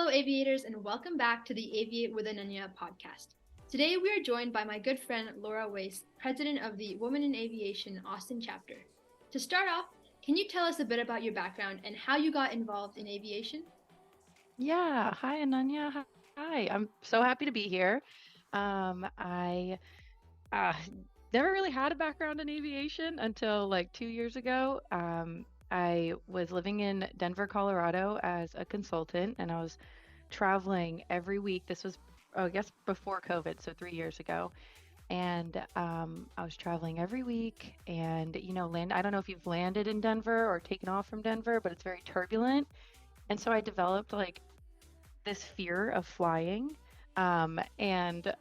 aviators, and welcome back to the Aviate With Ananya podcast. Today, we are joined by my good friend Laura Weiss, president of the Women in Aviation Austin chapter. To start off, can you tell us a bit about your background and how you got involved in aviation? Yeah. Hi, Ananya. Hi. I'm so happy to be here. I uh, never really had a background in aviation until like 2 years ago. I was living in Denver, Colorado as a consultant, and I was traveling every week. This was, I guess, before COVID, so 3 years ago. And I was traveling every week, and I don't know if you've landed in Denver or taken off from Denver, but it's very turbulent. And so I developed like this fear of flying. And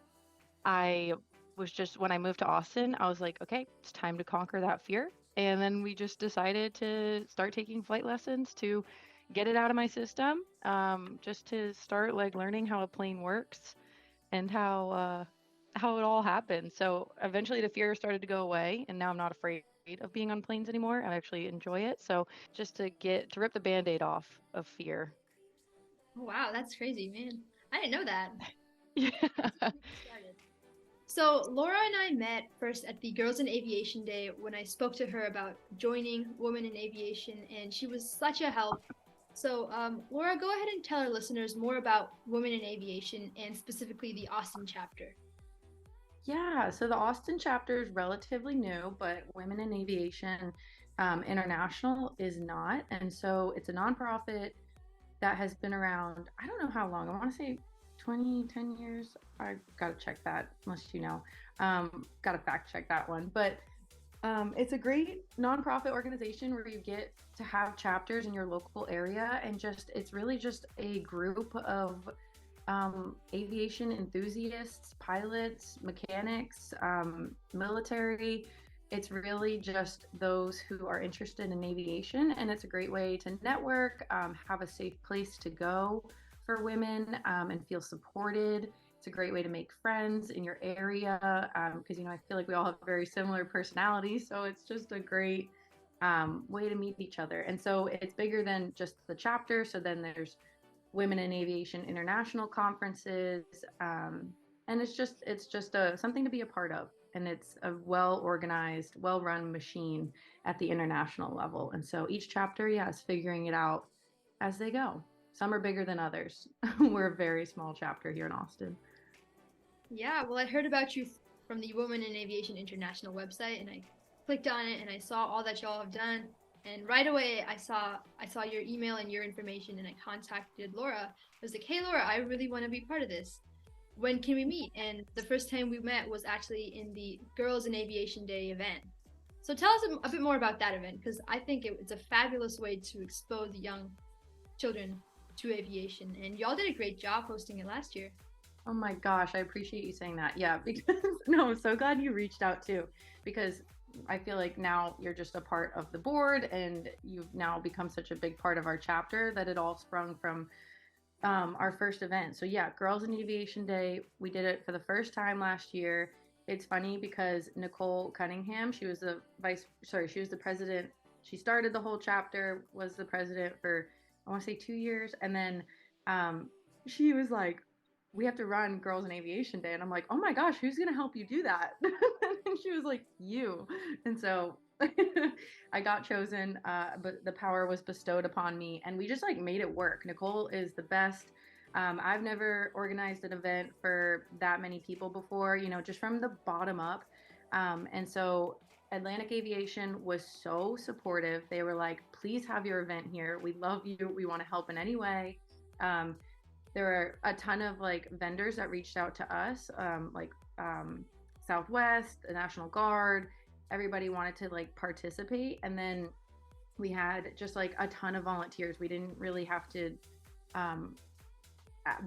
I was just, when I moved to Austin, I was like, okay, it's time to conquer that fear. And then we just decided to start taking flight lessons to get it out of my system, just to start like learning how a plane works and how it all happened. So eventually the fear started to go away, and now I'm not afraid of being on planes anymore. I actually enjoy it. So just to rip the band-aid off of fear. Wow, that's crazy, man. I didn't know that. Yeah. Started. So, Laura and I met first at the Girls in Aviation Day when I spoke to her about joining Women in Aviation, and she was such a help. So, Laura, go ahead and tell our listeners more about Women in Aviation and specifically the Austin chapter. Yeah, so the Austin chapter is relatively new, but Women in Aviation International is not. And so it's a nonprofit that has been around, I don't know how long, I want to say 10 years. I got to check that, unless you know. Got to fact check that one. But it's a great nonprofit organization where you get to have chapters in your local area, and just it's really just a group of aviation enthusiasts, pilots, mechanics, military. It's really just those who are interested in aviation, and it's a great way to network, have a safe place to go for women, and feel supported. It's a great way to make friends in your area, because I feel like we all have very similar personalities, so it's just a great way to meet each other. And so it's bigger than just the chapter. So then there's Women in Aviation International conferences, and it's just something to be a part of, and it's a well organized, well run machine at the international level. And so each chapter, yeah, is figuring it out as they go. Some are bigger than others. We're a very small chapter here in Austin. Yeah, well, I heard about you from the Women in Aviation International website, and I clicked on it and I saw all that y'all have done. And right away, I saw your email and your information, and I contacted Laura. I was like, "Hey, Laura, I really want to be part of this. When can we meet?" And the first time we met was actually in the Girls in Aviation Day event. So tell us a bit more about that event, because I think it's a fabulous way to expose young children to aviation, and y'all did a great job hosting it last year. Oh my gosh, I appreciate you saying that. Yeah, because no, I'm so glad you reached out too, because I feel like now you're just a part of the board, and you've now become such a big part of our chapter that it all sprung from our first event. So yeah, Girls in Aviation Day, we did it for the first time last year. It's funny because Nicole Cunningham, she was the president. She started the whole chapter, was the president for, I want to say 2 years. And then she was like, we have to run Girls in Aviation Day. And I'm like, oh my gosh, who's going to help you do that? And she was like, you. And so I got chosen, but the power was bestowed upon me, and we just like made it work. Nicole is the best. I've never organized an event for that many people before, just from the bottom up. And so Atlantic Aviation was so supportive. They were like, please have your event here. We love you. We want to help in any way. Um, there were a ton of like vendors that reached out to us, like Southwest, the National Guard. Everybody wanted to like participate, and then we had just like a ton of volunteers. We didn't really have to um,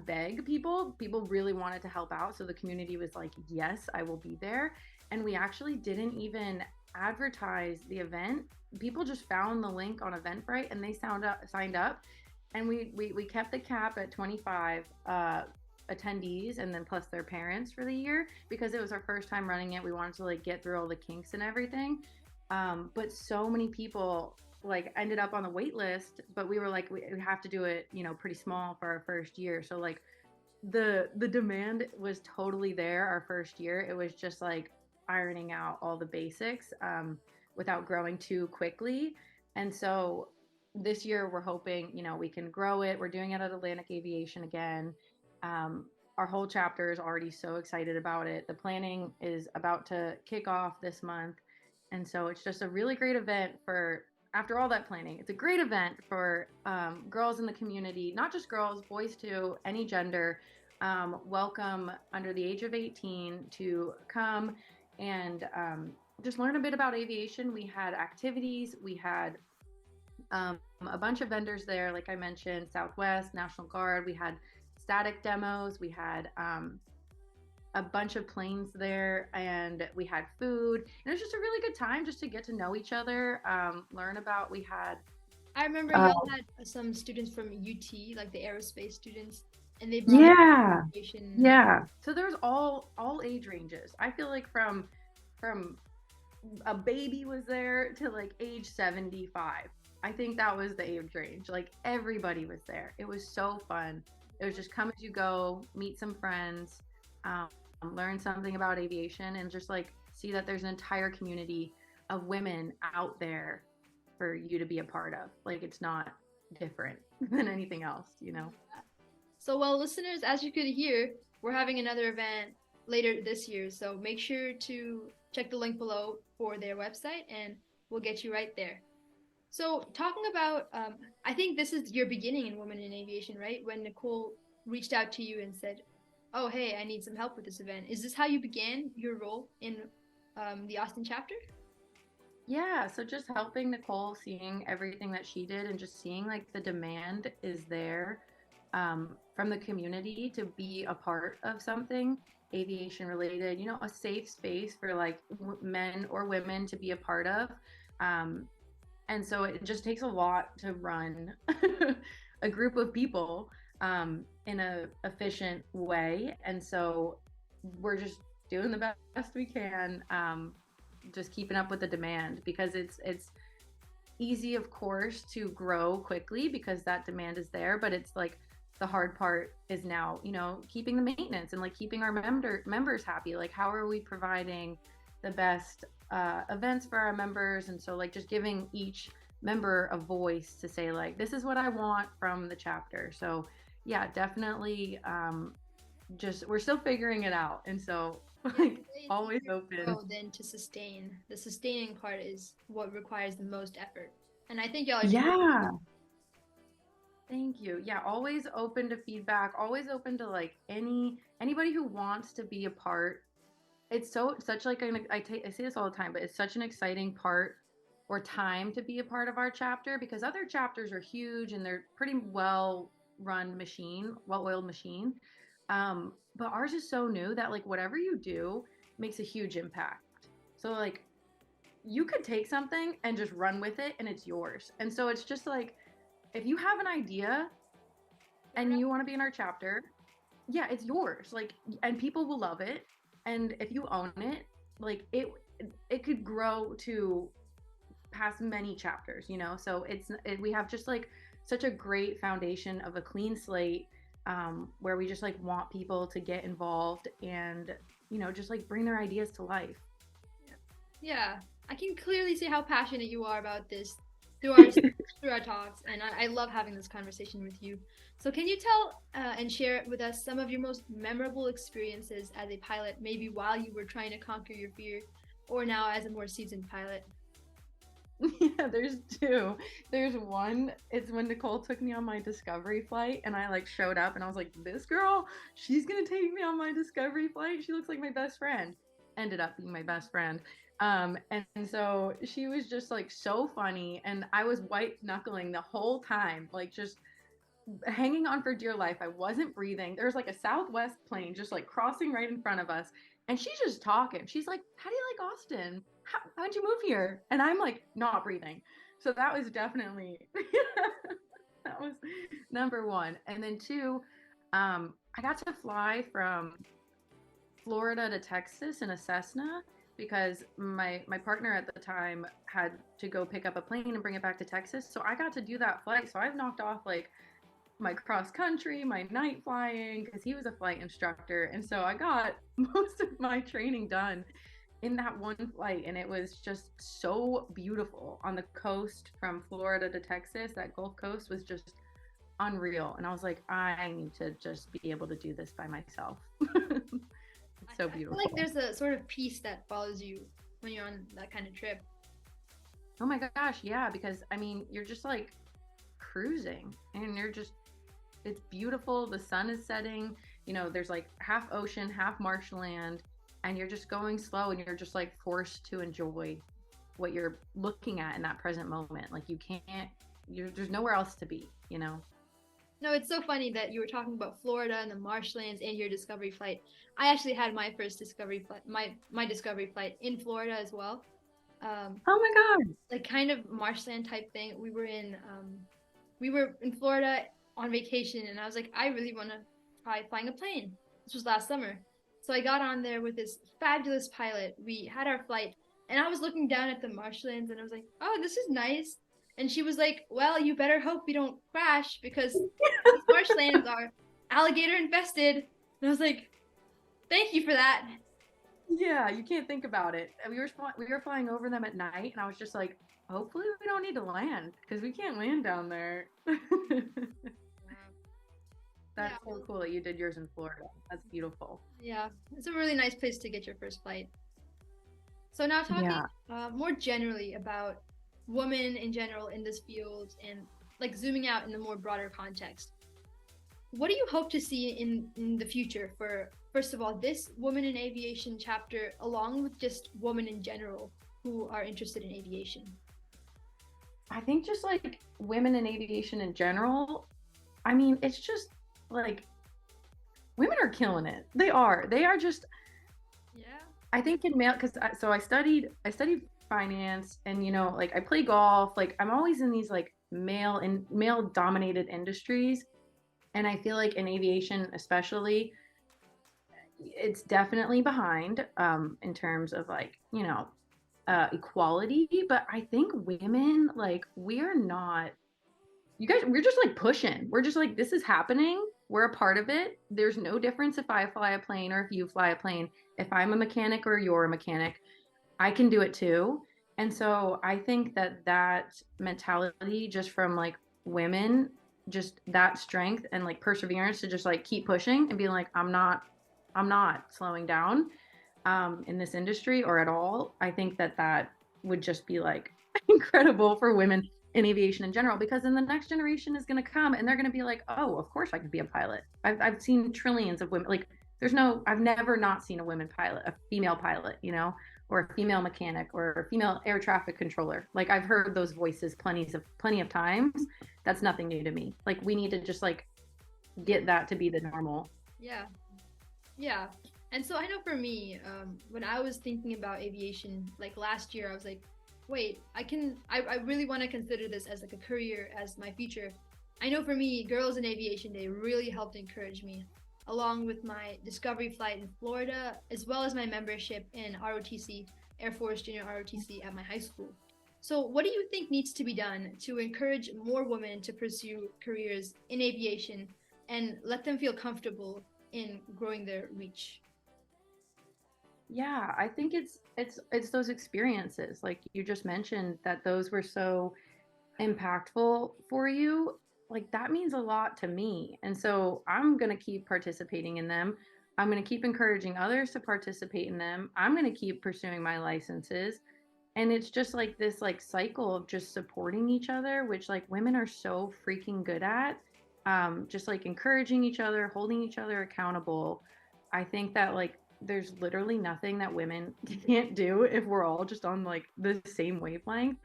beg people. People really wanted to help out, so the community was like, yes, I will be there. And we actually didn't even advertise the event. People just found the link on Eventbrite, and they signed up, and we kept the cap at 25 attendees, and then plus their parents for the year, because it was our first time running it. We wanted to like get through all the kinks and everything. But so many people like ended up on the wait list, but we were like, we have to do it, pretty small for our first year. So like the demand was totally there our first year. It was just like ironing out all the basics without growing too quickly. And so this year we're hoping, we can grow it. We're doing it at Atlantic Aviation again. Our whole chapter is already so excited about it. The planning is about to kick off this month. And so it's just a really great event for, after all that planning, it's a great event for girls in the community, not just girls, boys too, any gender. Welcome under the age of 18 to come and just learn a bit about aviation. We had activities, we had a bunch of vendors there, like I mentioned, Southwest, National Guard. We had static demos. We had a bunch of planes there, and we had food. And it was just a really good time just to get to know each other, learn about. We had. I remember y'all had some students from UT, like the aerospace students, and they brought aviation. Yeah. So there's all age ranges. I feel like from a baby was there to like age 75. I think that was the age range. Like everybody was there. It was so fun. It was just come as you go, meet some friends, learn something about aviation, and just like see that there's an entire community of women out there for you to be a part of. Like it's not different than anything else, So, well, listeners, as you could hear, we're having another event later this year. So make sure to check the link below for their website, and we'll get you right there. So talking about, I think this is your beginning in Women in Aviation, right? When Nicole reached out to you and said, oh, hey, I need some help with this event. Is this how you began your role in the Austin chapter? Yeah, so just helping Nicole, seeing everything that she did and just seeing like the demand is there from the community to be a part of something aviation related, a safe space for like men or women to be a part of. And so it just takes a lot to run a group of people in a efficient way. And so we're just doing the best we can, just keeping up with the demand, because it's easy, of course, to grow quickly because that demand is there. But it's like the hard part is now, keeping the maintenance and like keeping our members happy. Like how are we providing the best events for our members? And so like just giving each member a voice to say like, this is what I want from the chapter. So yeah, definitely just we're still figuring it out. And so like always open. Then to sustain. The sustaining part is what requires the most effort. And I think y'all are Yeah. Thank you. Yeah, always open to feedback, always open to like anybody who wants to be a part. It's such like I say this all the time, but it's such an exciting part or time to be a part of our chapter, because other chapters are huge and they're pretty well-oiled machine. But ours is so new that like whatever you do makes a huge impact. So like you could take something and just run with it and it's yours. And so it's just like, if you have an idea and you want to be in our chapter, yeah, it's yours. Like, and people will love it. And if you own it, like it could grow to past many chapters, So we have just like such a great foundation of a clean slate, where we just like want people to get involved and, just like bring their ideas to life. Yeah, I can clearly see how passionate you are about this through our talks, and I love having this conversation with you. So can you tell and share with us some of your most memorable experiences as a pilot, maybe while you were trying to conquer your fear, or now as a more seasoned pilot? Yeah, there's two. There's one, it's when Nicole took me on my discovery flight and I like showed up and I was like, this girl, she's gonna take me on my discovery flight. She looks like my best friend. Ended up being my best friend. And so she was just like so funny, and I was white knuckling the whole time, like just hanging on for dear life. I wasn't breathing. There was like a Southwest plane just like crossing right in front of us, and she's just talking. She's like, how do you like Austin? How'd you move here? And I'm like not breathing. So that was definitely that was number one. And then two, I got to fly from Florida to Texas in a Cessna, because my partner at the time had to go pick up a plane and bring it back to Texas. So I got to do that flight. So I've knocked off like my cross country, my night flying, because he was a flight instructor. And so I got most of my training done in that one flight. And it was just so beautiful on the coast from Florida to Texas. That Gulf Coast was just unreal. And I was like, I need to just be able to do this by myself. It's so beautiful. I feel like there's a sort of peace that follows you when you're on that kind of trip. Oh my gosh, yeah, because I mean, you're just like cruising and you're just, it's beautiful. The sun is setting, you know, there's like half ocean, half marshland, and you're just going slow and you're just like forced to enjoy what you're looking at in that present moment. Like you can't, there's nowhere else to be, you know? No, it's so funny that you were talking about Florida and the marshlands and your discovery flight. I actually had my first discovery flight, my discovery flight in Florida as well. Oh my God. Like kind of marshland type thing. We were in Florida on vacation, and I was like, I really want to try flying a plane. This was last summer. So I got on there with this fabulous pilot. We had our flight, and I was looking down at the marshlands, and I was like, oh, this is nice. And she was like, well, you better hope we don't crash because these marshlands are alligator infested. And I was like, thank you for that. Yeah, you can't think about it. We were flying over them at night, and I was just like, hopefully we don't need to land because we can't land down there. That's so cool that you did yours in Florida. That's beautiful. Yeah, it's a really nice place to get your first flight. So now talking more generally about women in general in this field and like zooming out in the more broader context. What do you hope to see in the future for, first of all, this Women in Aviation chapter, along with just women in general who are interested in aviation? I think just like women in aviation in general, I mean, it's just like women are killing it. They are just, yeah. I think in male, because I studied finance, and you know, like I play golf, like I'm always in these like male dominated industries, and I feel like in aviation especially, it's definitely behind in terms of like, you know, equality. But I think women, like, we're not, you guys, we're just like pushing, we're just like, this is happening, we're a part of it. There's no difference if I fly a plane or if you fly a plane. If I'm a mechanic or you're a mechanic, I can do it too. And so I think that mentality just from like women, just that strength and like perseverance to just like keep pushing and being like, I'm not slowing down in this industry or at all. I think that would just be like incredible for women in aviation in general, because then the next generation is going to come and they're going to be like, oh, of course I could be a pilot. I've seen trillions of women. Like I've never not seen a women pilot, a female pilot, you know, or a female mechanic or a female air traffic controller. Like I've heard those voices plenty of times. That's nothing new to me. Like we need to just like get that to be the normal. Yeah. And so I know for me, when I was thinking about aviation, like last year, I was like, wait, I really want to consider this as like a career, as my future. I know for me, Girls in Aviation Day really helped encourage me, along with my discovery flight in Florida, as well as my membership in ROTC, Air Force Junior ROTC at my high school. So what do you think needs to be done to encourage more women to pursue careers in aviation and let them feel comfortable in growing their reach? Yeah, I think it's those experiences, like you just mentioned, that those were so impactful for you. Like that means a lot to me. And so I'm going to keep participating in them. I'm going to keep encouraging others to participate in them. I'm going to keep pursuing my licenses. And it's just like this like cycle of just supporting each other, which like women are so freaking good at. Just like encouraging each other, holding each other accountable. I think that like there's literally nothing that women can't do if we're all just on like the same wavelength.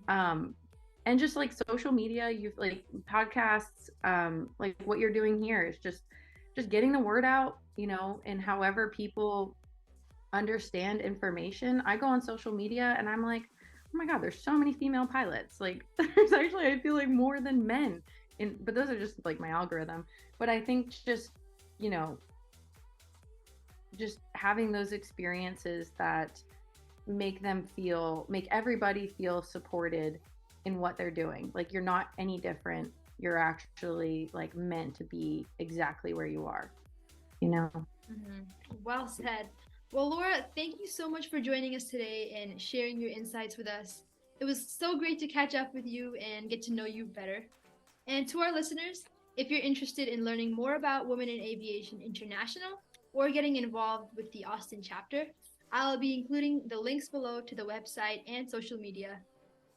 And just like social media, you've like podcasts, like what you're doing here is just getting the word out, you know, and however people understand information. I go on social media and I'm like, oh my God, there's so many female pilots. Like there's actually, I feel like more than men. But those are just like my algorithm. But I think just, you know, just having those experiences that make everybody feel supported in what they're doing. Like, you're not any different. You're actually like meant to be exactly where you are, you know? Mm-hmm. Well said. Well, Laura, thank you so much for joining us today and sharing your insights with us. It was so great to catch up with you and get to know you better. And to our listeners, if you're interested in learning more about Women in Aviation International or getting involved with the Austin chapter, I'll be including the links below to the website and social media.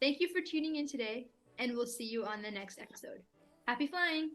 Thank you for tuning in today, and we'll see you on the next episode. Happy flying!